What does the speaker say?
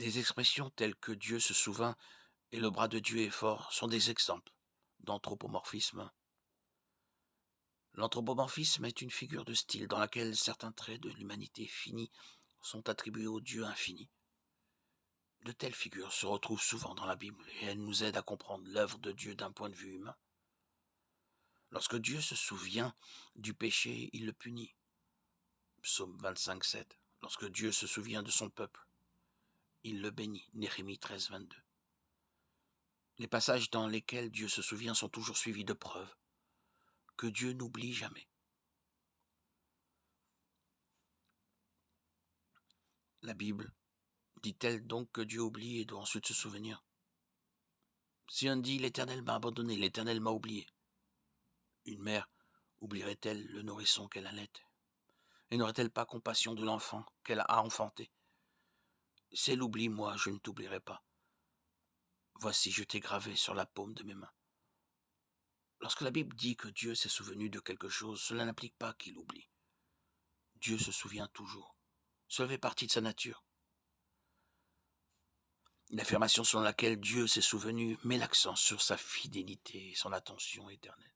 Des expressions telles que Dieu se souvint et le bras de Dieu est fort sont des exemples d'anthropomorphisme. L'anthropomorphisme est une figure de style dans laquelle certains traits de l'humanité finie sont attribués au Dieu infini. De telles figures se retrouvent souvent dans la Bible et elles nous aident à comprendre l'œuvre de Dieu d'un point de vue humain. Lorsque Dieu se souvient du péché, il le punit. Psaume 25, 7. Lorsque Dieu se souvient de son peuple, il le bénit. Néhémie 13, 22. Les passages dans lesquels Dieu se souvient sont toujours suivis de preuves que Dieu n'oublie jamais. La Bible dit-elle donc que Dieu oublie et doit ensuite se souvenir? Si on dit « l'Éternel m'a abandonné, l'Éternel m'a oublié », une mère oublierait-elle le nourrisson qu'elle allait? Et n'aurait-elle pas compassion de l'enfant qu'elle a enfanté? Si elle oublie, moi, je ne t'oublierai pas. Voici, je t'ai gravé sur la paume de mes mains. Lorsque la Bible dit que Dieu s'est souvenu de quelque chose, cela n'implique pas qu'il oublie. Dieu se souvient toujours. Cela fait partie de sa nature. L'affirmation selon laquelle Dieu s'est souvenu met l'accent sur sa fidélité et son attention éternelle.